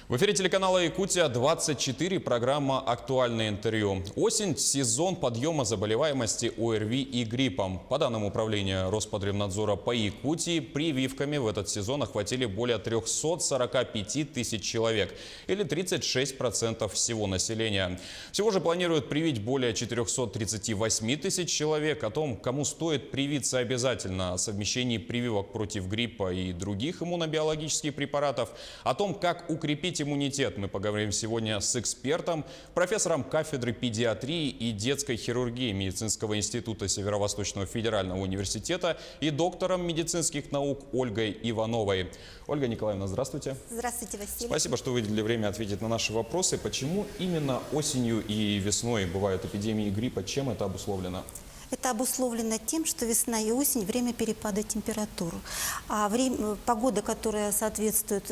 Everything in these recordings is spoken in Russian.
В эфире телеканала «Якутия-24», программа «Актуальное интервью». Осень – сезон подъема заболеваемости ОРВИ и гриппом. По данным Управления Роспотребнадзора по Якутии, прививками в этот сезон охватили более 345 тысяч человек, или 36% всего населения. Всего же планируют привить более 438 тысяч человек. О том, кому стоит привиться обязательно, о совмещении прививок против гриппа и других иммунобиологических препаратов, о том, как укрепить иммунитет, мы поговорим сегодня с экспертом, профессором кафедры педиатрии и детской хирургии Медицинского института Северо-Восточного федерального университета и доктором медицинских наук Ольгой Ивановой. Ольга Николаевна, здравствуйте. Здравствуйте, Василий. Спасибо, что выделили время ответить на наши вопросы. Почему именно осенью и весной бывают эпидемии гриппа? Чем это обусловлено? Это обусловлено тем, что весна и осень – время перепада температур. А погода, которая соответствует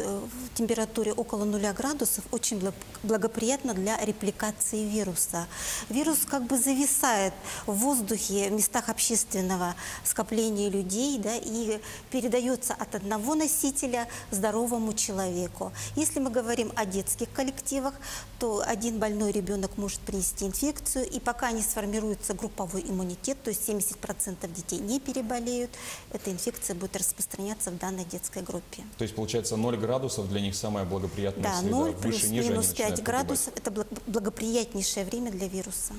температуре около 0 градусов, очень благоприятна для репликации вируса. Вирус как бы зависает в воздухе, в местах общественного скопления людей, да, и передается от одного носителя здоровому человеку. Если мы говорим о детских коллективах, то один больной ребенок может принести инфекцию, и пока не сформируется групповой иммунитет, то есть 70% детей не переболеют, эта инфекция будет распространяться в данной детской группе. То есть, получается, 0 градусов для них самая благоприятная да, среда. 0 Выше, ниже минус они 5 начинают градусов – это благоприятнейшее время для вируса.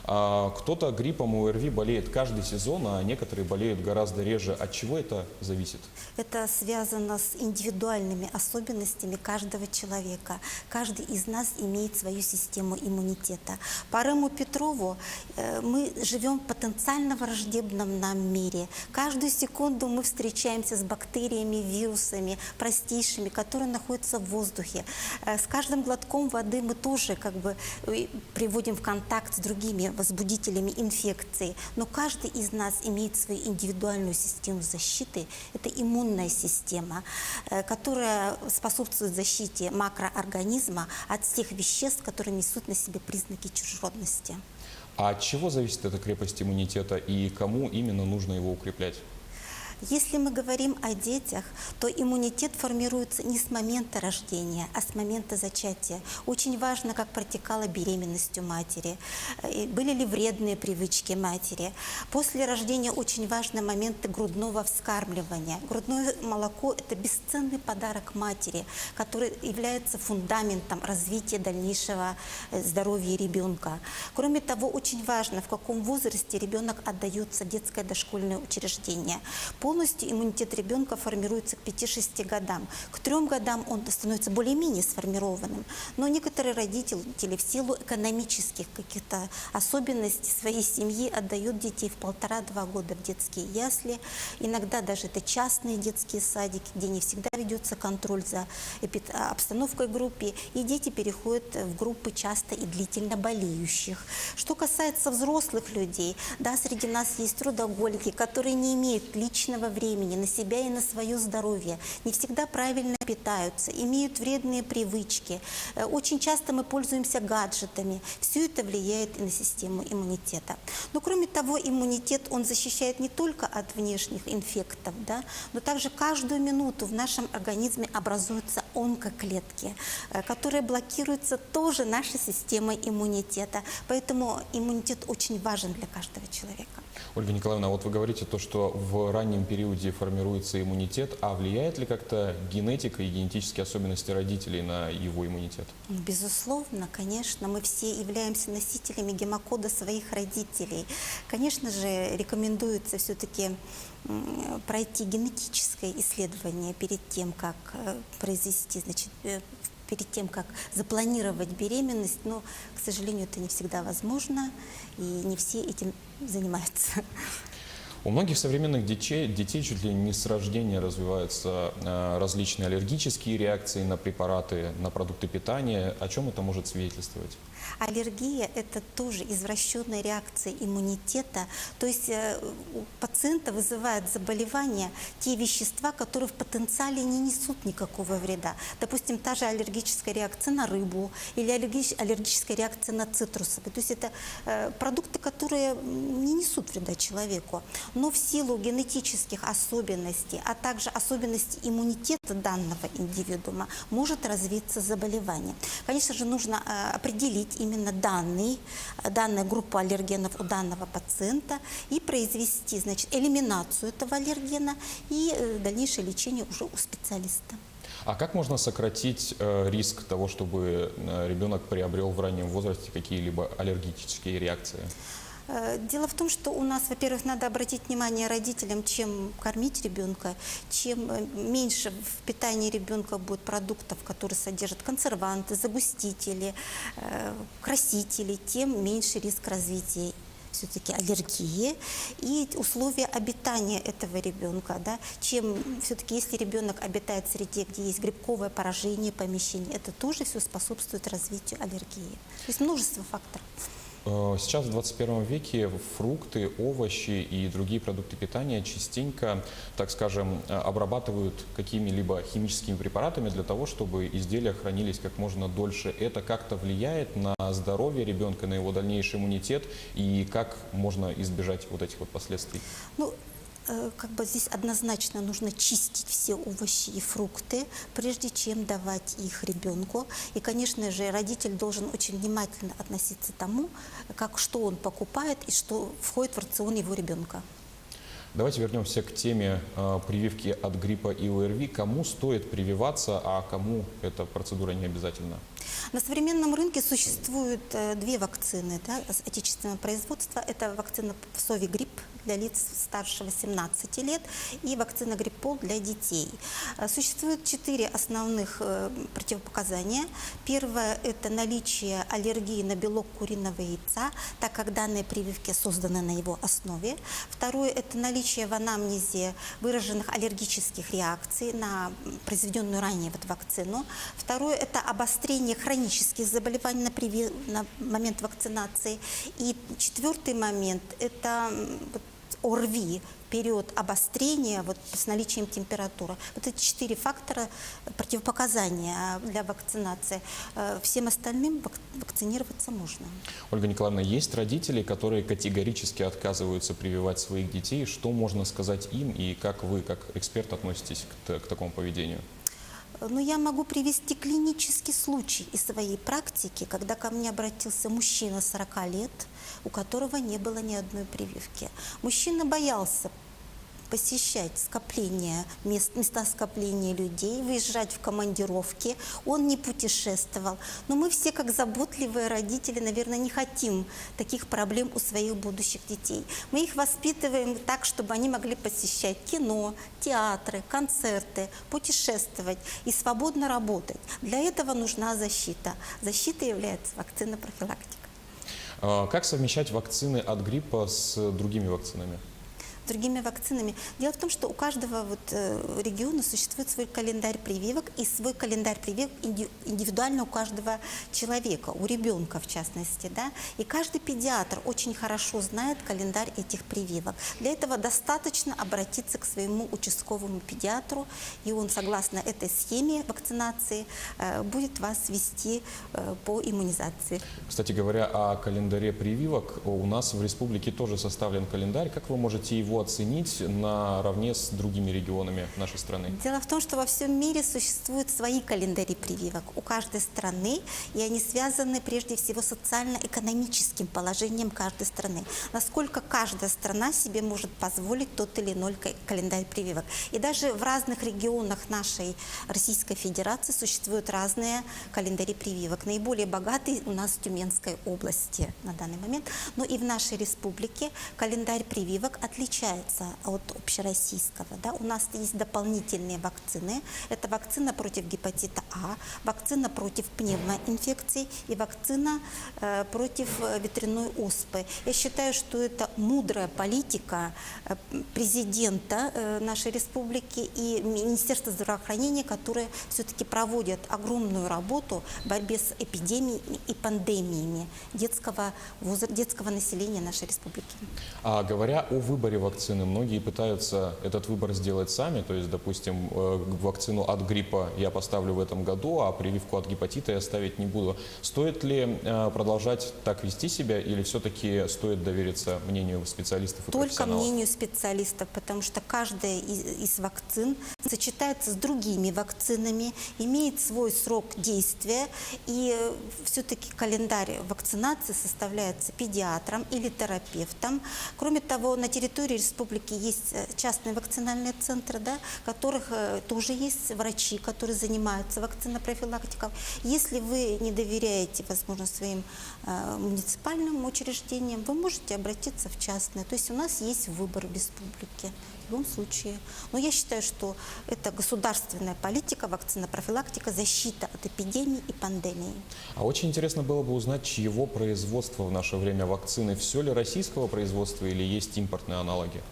Кто-то гриппом и ОРВИ болеет каждый сезон, а некоторые болеют гораздо реже. От чего это зависит? Это связано с индивидуальными особенностями каждого человека. Каждый из нас имеет свою систему иммунитета. По Рему Петрову мы живем в потенциально враждебном нам мире. Каждую секунду мы встречаемся с бактериями, вирусами, простейшими, которые находятся в воздухе. С каждым глотком воды мы тоже как бы приводим в контакт с другими возбудителями инфекции. Но каждый из нас имеет свою индивидуальную систему защиты. Это иммунная система, которая способствует защите макроорганизма от всех веществ, которые несут на себе признаки чужеродности. А от чего зависит эта крепость иммунитета и кому именно нужно его укреплять? Если мы говорим о детях, то иммунитет формируется не с момента рождения, а с момента зачатия. Очень важно, как протекала беременность у матери, были ли вредные привычки матери. После рождения очень важны моменты грудного вскармливания. Грудное молоко – это бесценный подарок матери, который является фундаментом развития дальнейшего здоровья ребенка. Кроме того, очень важно, в каком возрасте ребенок отдается в детское дошкольное учреждение. Полностью иммунитет ребенка формируется к 5-6 годам. К 3 годам он становится более-менее сформированным. Но некоторые родители в силу экономических каких-то особенностей своей семьи отдают детей в 1,5-2 года в детские ясли. Иногда даже это частные детские садики, где не всегда ведется контроль за обстановкой в группе. И дети переходят в группы часто и длительно болеющих. Что касается взрослых людей, да, среди нас есть трудоголики, которые не имеют личного времени на себя и на свое здоровье, не всегда правильно питаются, имеют вредные привычки. Очень часто мы пользуемся гаджетами. Все это влияет и на систему иммунитета. Но кроме того, иммунитет, он защищает не только от внешних инфектов, да, но также каждую минуту в нашем организме образуются онкоклетки, которые блокируются тоже нашей системой иммунитета. Поэтому иммунитет очень важен для каждого человека. Ольга Николаевна, вот вы говорите то, что в раннем периоде формируется иммунитет, а влияет ли как-то генетика и генетические особенности родителей на его иммунитет? Безусловно, конечно, мы все являемся носителями гемокода своих родителей. Конечно же, рекомендуется все-таки пройти генетическое исследование перед тем, как произвести, значит, перед тем, как запланировать беременность, но, к сожалению, это не всегда возможно, и не все этим занимаются. У многих современных детей чуть ли не с рождения развиваются различные аллергические реакции на препараты, на продукты питания. О чем это может свидетельствовать? Аллергия – это тоже извращенная реакция иммунитета. То есть у пациента вызывают заболевания те вещества, которые в потенциале не несут никакого вреда. Допустим, та же аллергическая реакция на рыбу или аллергическая реакция на цитрусовые. То есть это продукты, которые не несут вреда человеку. но в силу генетических особенностей, а также особенностей иммунитета данного индивидуума может развиться заболевание. Конечно же, нужно определить именно данную группу аллергенов у данного пациента и произвести, значит, элиминацию этого аллергена и дальнейшее лечение уже у специалиста. А как можно сократить риск того, чтобы ребенок приобрел в раннем возрасте какие-либо аллергические реакции? Дело в том, что у нас, во-первых, надо обратить внимание родителям, чем кормить ребенка, чем меньше в питании ребенка будет продуктов, которые содержат консерванты, загустители, красители, тем меньше риск развития все-таки аллергии и условия обитания этого ребенка. Да? Чем все-таки, если ребенок обитает в среде, где есть грибковое поражение помещений, это тоже все способствует развитию аллергии. То есть множество факторов. Сейчас в 21 веке фрукты, овощи и другие продукты питания частенько, так скажем, обрабатывают какими-либо химическими препаратами для того, чтобы изделия хранились как можно дольше. Это как-то влияет на здоровье ребенка, на его дальнейший иммунитет, и как можно избежать вот этих вот последствий? Ну, как бы здесь однозначно нужно чистить все овощи и фрукты, прежде чем давать их ребенку. И, конечно же, родитель должен очень внимательно относиться к тому, что он покупает и что входит в рацион его ребенка. Давайте вернемся к теме прививки от гриппа и ОРВИ. Кому стоит прививаться, а кому эта процедура не обязательна? На современном рынке существуют две вакцины, да, отечественного производства. Это вакцина Совигрипп для лиц старше 18 лет и вакцина Гриппол для детей. Существует 4 основных противопоказания. Первое – это наличие аллергии на белок куриного яйца, так как данные прививки созданы на его основе. Второе – это наличие в анамнезе выраженных аллергических реакций на произведенную ранее вакцину. Второе – это обострение хронических заболеваний на момент вакцинации. И четвертый момент – это ОРВИ, период обострения с наличием температуры. Вот эти 4 фактора противопоказания для вакцинации. Всем остальным вакцинироваться можно. Ольга Николаевна, есть родители, которые категорически отказываются прививать своих детей. Что можно сказать им и как вы, как эксперт, относитесь к такому поведению? Но я могу привести клинический случай из своей практики, когда ко мне обратился мужчина 40 лет, у которого не было ни одной прививки. Мужчина боялся посещать места скопления людей, выезжать в командировки. Он не путешествовал. Но мы все, как заботливые родители, наверное, не хотим таких проблем у своих будущих детей. Мы их воспитываем так, чтобы они могли посещать кино, театры, концерты, путешествовать и свободно работать. Для этого нужна защита. Защитой является вакцина-профилактика. Как совмещать вакцины от гриппа с другими вакцинами? Другими вакцинами. Дело в том, что у каждого региона существует свой календарь прививок, и свой календарь прививок индивидуально у каждого человека, у ребенка в частности. Да? И каждый педиатр очень хорошо знает календарь этих прививок. Для этого достаточно обратиться к своему участковому педиатру, и он, согласно этой схеме вакцинации, будет вас вести по иммунизации. Кстати говоря, о календаре прививок. У нас в республике тоже составлен календарь. Как вы можете его оценить наравне с другими регионами нашей страны? Дело в том, что во всем мире существуют свои календари прививок у каждой страны, и они связаны прежде всего с социально-экономическим положением каждой страны. Насколько каждая страна себе может позволить тот или иной календарь прививок. И даже в разных регионах нашей Российской Федерации существуют разные календари прививок. Наиболее богатый у нас в Тюменской области на данный момент, но и в нашей республике календарь прививок отличается от общероссийского. Да? У нас есть дополнительные вакцины. Это вакцина против гепатита А, вакцина против пневмоинфекций и вакцина против ветряной оспы. Я считаю, что это мудрая политика президента нашей республики и Министерства здравоохранения, которые все-таки проводят огромную работу в борьбе с эпидемиями и пандемиями детского населения нашей республики. А говоря о выборе вакцины вакцины, многие пытаются этот выбор сделать сами. То есть, допустим, вакцину от гриппа я поставлю в этом году, а прививку от гепатита я ставить не буду. Стоит ли продолжать так вести себя или все-таки стоит довериться мнению специалистов и Только профессионалов? мнению специалистов, потому что каждая из вакцин сочетается с другими вакцинами, имеет свой срок действия, и все-таки календарь вакцинации составляется педиатром или терапевтом. Кроме того, на территории республики есть частные вакцинальные центры, да, в которых тоже есть врачи, которые занимаются вакцинопрофилактикой. Если вы не доверяете, возможно, своим муниципальным учреждениям, вы можете обратиться в частное. То есть у нас есть выбор в республике в любом случае. Но я считаю, что это государственная политика, вакцинопрофилактика, защита от эпидемий и пандемий. А очень интересно было бы узнать, чьего производства в наше время вакцины. Все ли российского производства или есть импортные аналоги?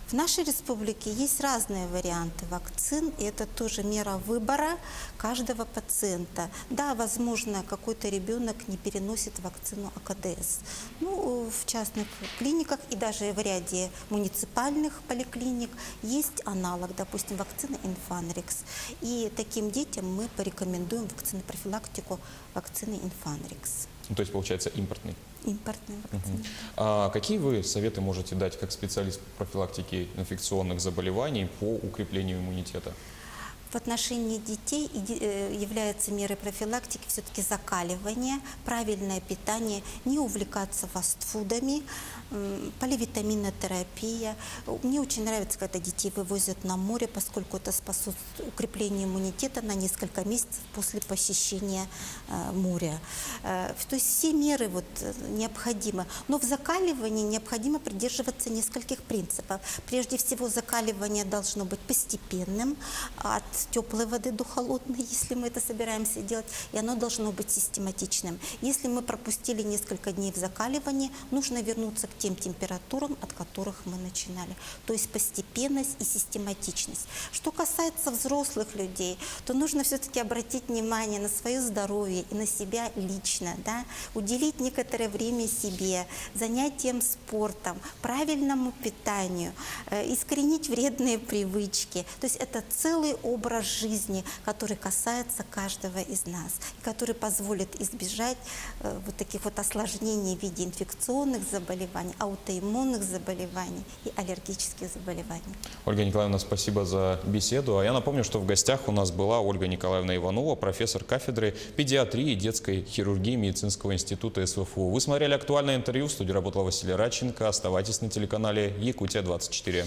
В нашей республике есть разные варианты вакцин, и это тоже мера выбора каждого пациента. Да, возможно, какой-то ребенок не переносит вакцину АКДС. Ну, в частных клиниках и даже в ряде муниципальных поликлиник есть аналог, допустим, вакцины Инфанрикс. И таким детям мы порекомендуем вакцинопрофилактику вакцины Инфанрикс. Ну, то есть, получается, импортный. Импортные вакцины. А какие вы советы можете дать как специалист по профилактике инфекционных заболеваний по укреплению иммунитета? В отношении детей является мерой профилактики все-таки закаливание, правильное питание, не увлекаться фастфудами, поливитаминотерапия. Мне очень нравится, когда детей вывозят на море, поскольку это способствует укреплению иммунитета на несколько месяцев после посещения моря. То есть все меры необходимы. Но в закаливании необходимо придерживаться нескольких принципов. Прежде всего, закаливание должно быть постепенным, от теплой воды до холодной, если мы это собираемся делать, и оно должно быть систематичным. Если мы пропустили несколько дней в закаливании, нужно вернуться к тем температурам, от которых мы начинали. То есть постепенность и систематичность. Что касается взрослых людей, то нужно все-таки обратить внимание на свое здоровье и на себя лично, да? Уделить некоторое время себе, занятиям спортом, правильному питанию, искоренить вредные привычки. То есть это целый образ жизни, который касается каждого из нас, который позволит избежать таких осложнений в виде инфекционных заболеваний, аутоиммунных заболеваний и аллергических заболеваний. Ольга Николаевна, спасибо за беседу. А я напомню, что в гостях у нас была Ольга Николаевна Иванова, профессор кафедры педиатрии и детской хирургии Медицинского института СВФУ. Вы смотрели актуальное интервью. В студии работала Василия Радченко. Оставайтесь на телеканале Якутия-24.